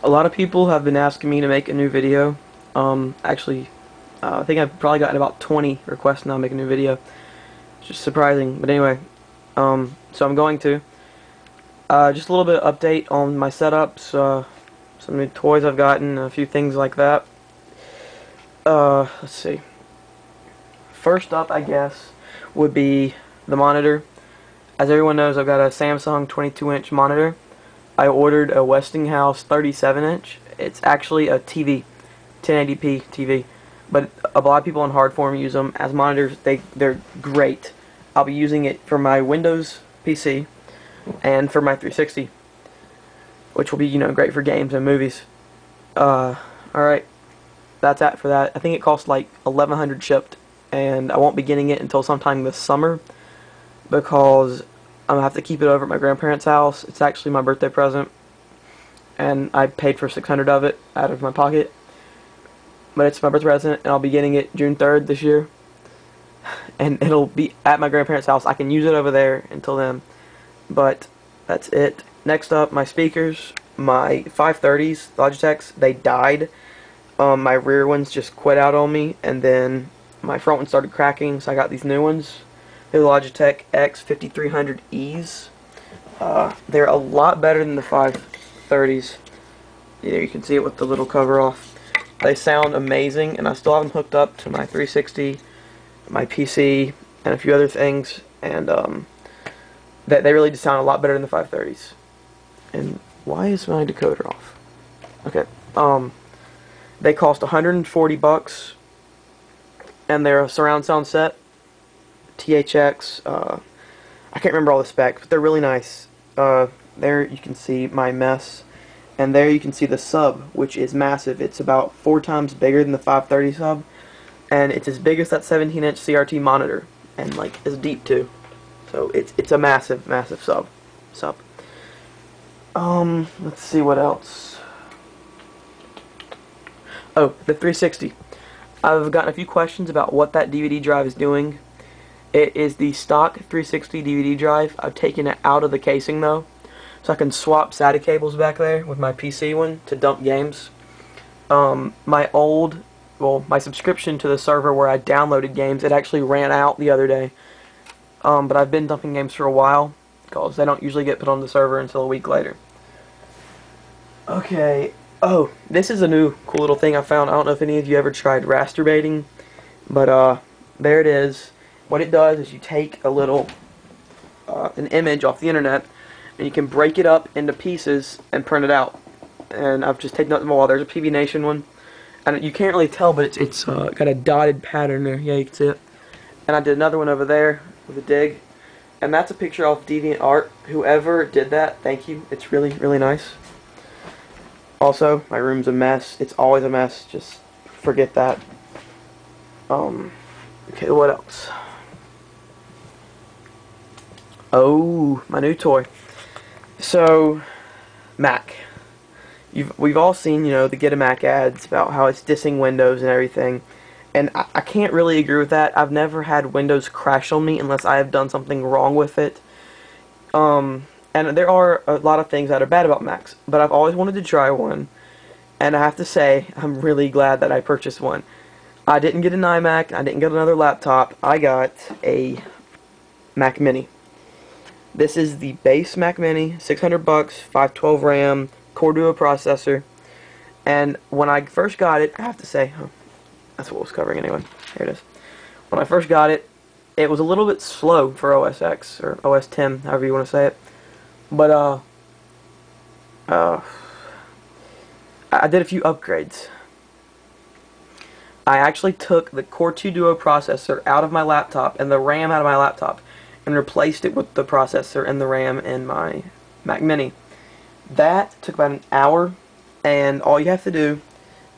A lot of people have been asking me to make a new video. Actually, I think I've probably gotten about 20 requests now to make a new video. It's just surprising, but anyway, so I'm going to. Just a little bit of update on my setups, some new toys I've gotten, a few things like that. Let's see. First up, I guess, would be the monitor. As everyone knows, I've got a Samsung 22-inch monitor. I ordered a Westinghouse 37-inch. It's actually a TV, 1080p TV, but a lot of people on Hardform use them as monitors. They're great. I'll be using it for my Windows PC and for my 360, which will be great for games and movies. Alright, that's that for that. I think it cost like 1100 shipped, and I won't be getting it until sometime this summer because I'm gonna have to keep it over at my grandparents' house. It's actually my birthday present, and I paid for 600 of it out of my pocket. But it's my birthday present, and I'll be getting it June 3rd this year, and it'll be at my grandparents' house. I can use it over there until then, but that's it. Next up, my speakers, my 530s, Logitechs, they died. My rear ones just quit out on me, and then my front one started cracking, so I got these new ones. They're the Logitech X5300Es. They're a lot better than the 530s. You can see it with the little cover off. They sound amazing, and I still have them hooked up to my 360, my PC, and a few other things, and they really just sound a lot better than the 530s. And why is my decoder off? Okay, they cost 140 bucks, and they're a surround sound set. THX, I can't remember all the specs, but they're really nice. There you can see my mess, and there you can see the sub, which is massive. It's about 4 times bigger than the 530 sub, and it's as big as that 17-inch CRT monitor, and like as deep too. So it's a massive sub. Let's see what else. Oh, the 360. I've gotten a few questions about what that DVD drive is doing. It is the stock 360 DVD drive. I've taken it out of the casing though, so I can swap SATA cables back there with my PC one to dump games. My subscription to the server where I downloaded games, it actually ran out the other day. But I've been dumping games for a while because they don't usually get put on the server until a week later. Okay. Oh, this is a new cool little thing I found. I don't know if any of you ever tried rasturbating, but there it is. What it does is you take a little an image off the internet, and you can break it up into pieces and print it out. And I've just taken out the wall. There's a PB Nation one, and you can't really tell, but it's got a dotted pattern there. Yeah, you can see it. And I did another one over there with a dig, and that's a picture off DeviantArt. Whoever did that, thank you. It's really, really nice. Also, my room's a mess. It's always a mess. Just forget that. Okay, what else? Oh, my new toy. So, Mac. We've all seen, the Get a Mac ads about how it's dissing Windows and everything. And I can't really agree with that. I've never had Windows crash on me unless I have done something wrong with it. And there are a lot of things that are bad about Macs, but I've always wanted to try one. And I have to say, I'm really glad that I purchased one. I didn't get an iMac. I didn't get another laptop. I got a Mac Mini. This is the base Mac Mini, 600 bucks, 512 RAM, Core Duo processor. And when I first got it, I have to say, that's what it was covering anyway. Here it is. When I first got it, it was a little bit slow for OS X, or OS X, however you want to say it. But, I did a few upgrades. I actually took the Core 2 Duo processor out of my laptop and the RAM out of my laptop and replaced it with the processor and the RAM in my Mac Mini. That took about an hour, and all you have to do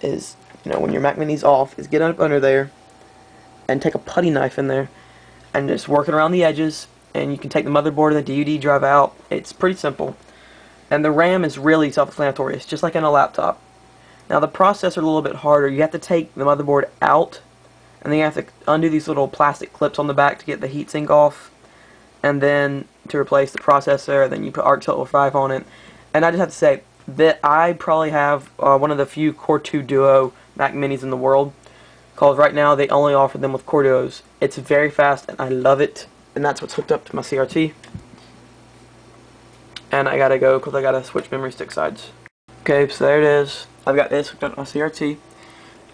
is, when your Mac Mini's off, is get up under there and take a putty knife in there and just work it around the edges, and you can take the motherboard and the DVD drive out. It's pretty simple. And the RAM is really self-explanatory. It's just like in a laptop. Now the processor a little bit harder. You have to take the motherboard out, and then you have to undo these little plastic clips on the back to get the heatsink off, and then to replace the processor, then you put ARC Tilt 5 on it. And I just have to say, that I probably have one of the few Core 2 Duo Mac Minis in the world, because right now they only offer them with Core Duos. It's very fast and I love it, and that's what's hooked up to my CRT. And I gotta go because I gotta switch memory stick sides. Okay, so there it is. I've got this hooked up to my CRT,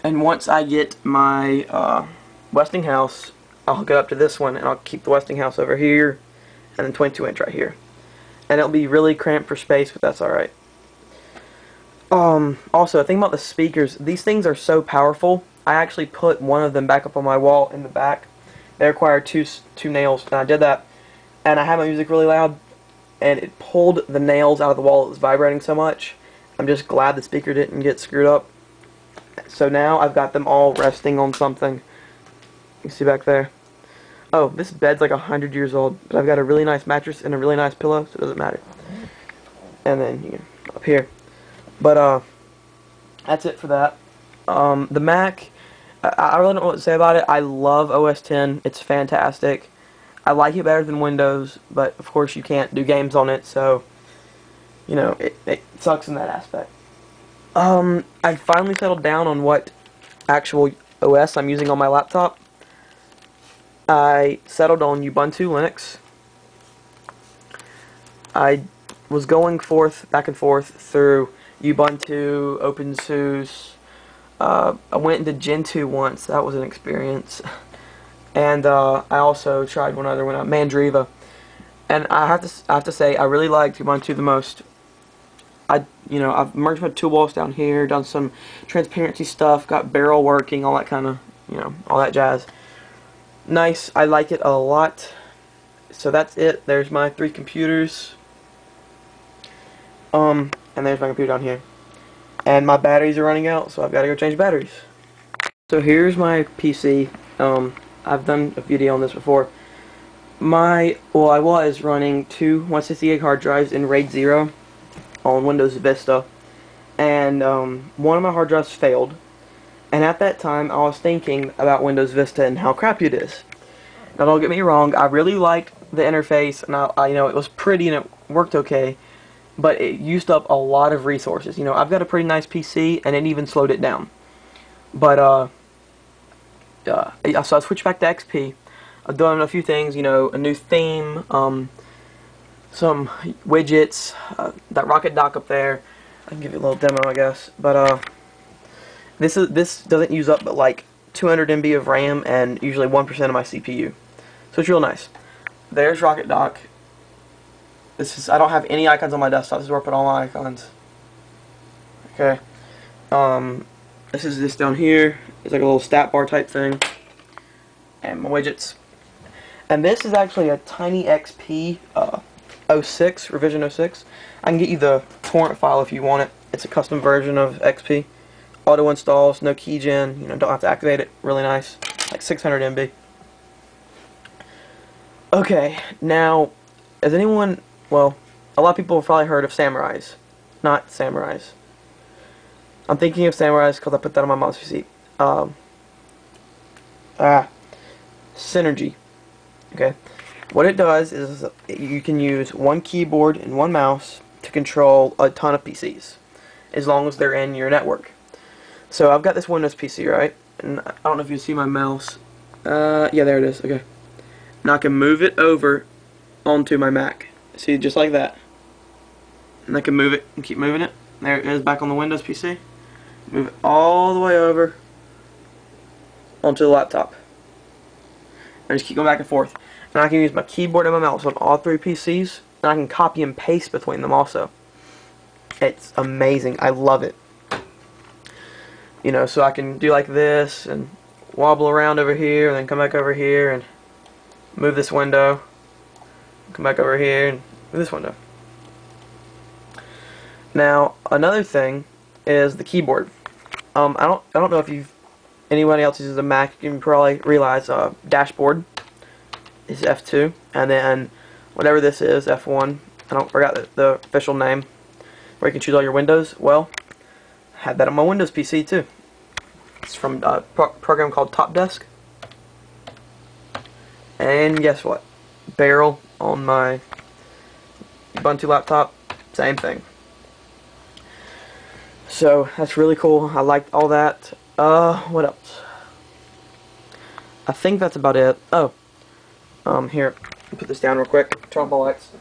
and once I get my Westinghouse, I'll hook it up to this one, and I'll keep the Westinghouse over here, and then 22-inch right here. And it'll be really cramped for space, but that's alright. Also, a thing about the speakers, these things are so powerful. I actually put one of them back up on my wall in the back. They require two nails, and I did that. And I had my music really loud, and it pulled the nails out of the wall. It was vibrating so much. I'm just glad the speaker didn't get screwed up. So now I've got them all resting on something. You see back there? Oh, this bed's like 100 years old, but I've got a really nice mattress and a really nice pillow, so it doesn't matter. And then, you know, up here. But, that's it for that. The Mac, I really don't know what to say about it. I love OS X. It's fantastic. I like it better than Windows, but of course you can't do games on it, so, you know, it sucks in that aspect. I finally settled down on what actual OS I'm using on my laptop. I settled on Ubuntu Linux. I was going back and forth through Ubuntu, OpenSUSE. I went into Gentoo once. That was an experience. And I also tried one other one, Mandriva. And I have to say, I really liked Ubuntu the most. I've merged my toolbox down here, done some transparency stuff, got Barrel working, all that kind of, all that jazz. Nice. I like it a lot. So that's it. There's my 3 computers. And there's my computer down here. And my batteries are running out, so I've got to go change batteries. So here's my PC. I've done a video on this before. I was running 2 168 hard drives in RAID 0 on Windows Vista. And one of my hard drives failed. And at that time, I was thinking about Windows Vista and how crappy it is. Now, don't get me wrong, I really liked the interface, and it was pretty and it worked okay. But it used up a lot of resources. I've got a pretty nice PC, and it even slowed it down. But, so I switched back to XP. I've done a few things, a new theme, some widgets, that Rocket Dock up there. I can give you a little demo, I guess. But, this doesn't use up but like 200 MB of RAM and usually 1% of my CPU. So it's real nice. There's Rocket Dock. I don't have any icons on my desktop. This is where I put all my icons. Okay. This is this down here. It's like a little stat bar type thing. And my widgets. And this is actually a Tiny XP 06, revision 06. I can get you the torrent file if you want it. It's a custom version of XP. Auto installs, no keygen, don't have to activate it. Really nice. Like 600 MB. Okay, now, has anyone... Well, a lot of people have probably heard of Samurais. Not Samurais. I'm thinking of Samurais because I put that on my mouse receipt. Synergy. Okay. What it does is you can use one keyboard and one mouse to control a ton of PCs, as long as they're in your network. So I've got this Windows PC, right? And I don't know if you see my mouse. Yeah, there it is. Okay. Now I can move it over onto my Mac. See, just like that. And I can move it and keep moving it. There it is back on the Windows PC. Move it all the way over onto the laptop. And just keep going back and forth. And I can use my keyboard and my mouse on all 3 PCs. And I can copy and paste between them also. It's amazing. I love it. So I can do like this and wobble around over here and then come back over here and move this window. Come back over here and move this window. Now, another thing is the keyboard. I don't know if anybody else uses a Mac. You can probably realize dashboard is F2, and then whatever this is, F1. I forgot the official name, where you can choose all your windows. Well, I had that on my Windows PC too. It's from a program called Top Desk. And guess what? Barrel on my Ubuntu laptop, same thing. So that's really cool. I liked all that. What else? I think that's about it. Oh, here, put this down real quick. Turn off my lights.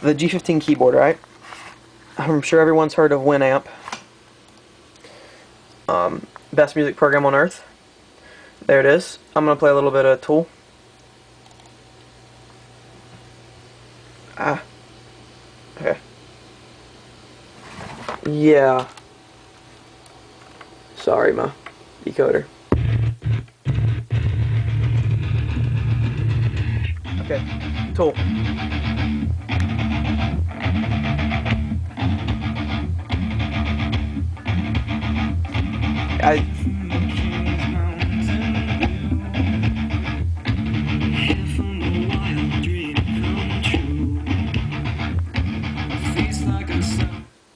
The G15 keyboard, right? I'm sure everyone's heard of Winamp. Best music program on earth. There it is. I'm gonna play a little bit of Tool. Okay. Yeah. Sorry, my decoder. Okay. Tool.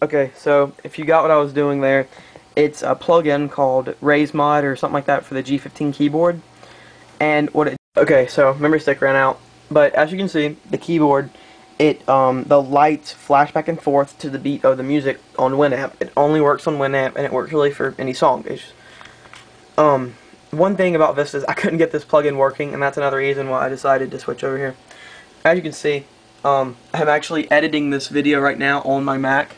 Okay, so if you got what I was doing there, it's a plugin called RaiseMod or something like that for the G15 keyboard. And what it okay, so memory stick ran out, but as you can see, the keyboard, the lights flash back and forth to the beat of the music on Winamp. It only works on Winamp, and it works really for any song. One thing about this is I couldn't get this plugin working, and that's another reason why I decided to switch over here. As you can see, I'm actually editing this video right now on my Mac.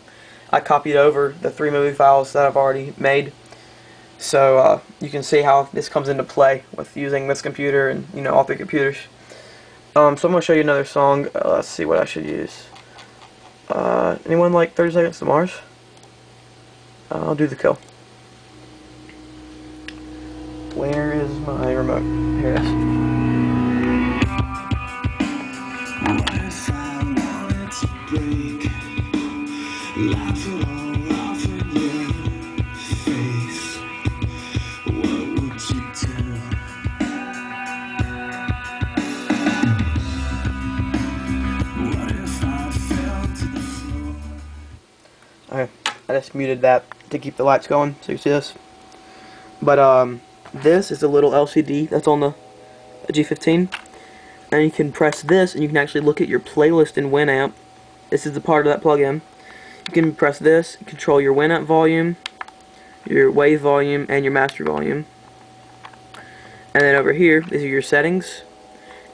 I copied over the 3 movie files that I've already made, so you can see how this comes into play with using this computer and all 3 computers. So I'm gonna show you another song. Let's see what I should use. Anyone like 30 Seconds to Mars? I'll do The Kill. Where is my remote? Here it is. Okay, I just muted that to keep the lights going so you see this. But this is a little LCD that's on the G15, and you can press this and you can actually look at your playlist in Winamp. This is the part of that plugin. You can press this, control your Winamp volume, your wave volume, and your master volume. And then over here, these are your settings.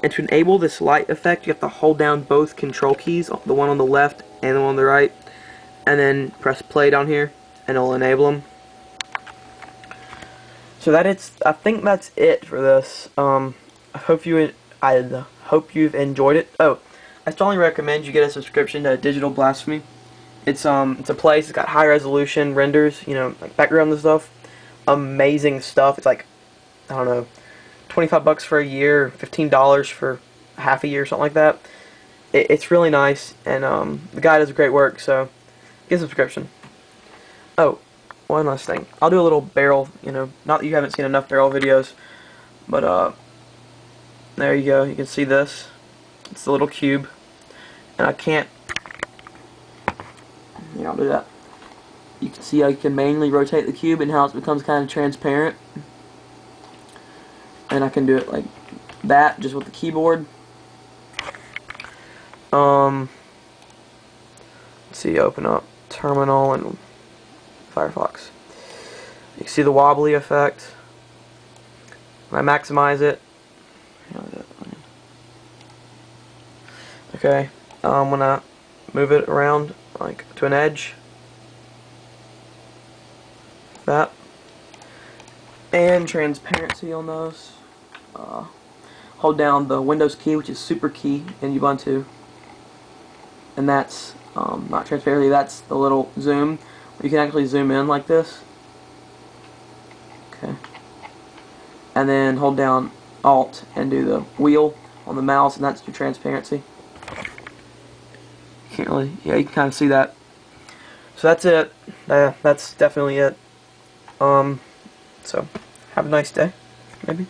And to enable this light effect, you have to hold down both control keys, the one on the left and the one on the right, and then press play down here, and it'll enable them. So I think that's it for this. I hope you've enjoyed it. Oh, I strongly recommend you get a subscription to Digital Blasphemy. It's a place. It's got high resolution renders, like background and stuff. Amazing stuff. It's like, I don't know, $25 for a year, $15 for half a year, something like that. It's really nice, and the guy does great work. So get a subscription. Oh, one last thing. I'll do a little barrel. Not that you haven't seen enough barrel videos, but there you go. You can see this. It's a little cube, and I can't. Yeah, I'll do that. You can see how you can manually rotate the cube and how it becomes kind of transparent. And I can do it like that, just with the keyboard. Let's see, open up Terminal and Firefox. You can see the wobbly effect. When I maximize it. Okay, when I move it around like to an edge, that, and transparency on those. Hold down the Windows key, which is super key in Ubuntu, and that's not transparency. That's the little zoom. You can actually zoom in like this. Okay, and then hold down Alt and do the wheel on the mouse, and that's your transparency. Can't really, yeah, you can kind of see that. So that's it. That's definitely it. So have a nice day, maybe.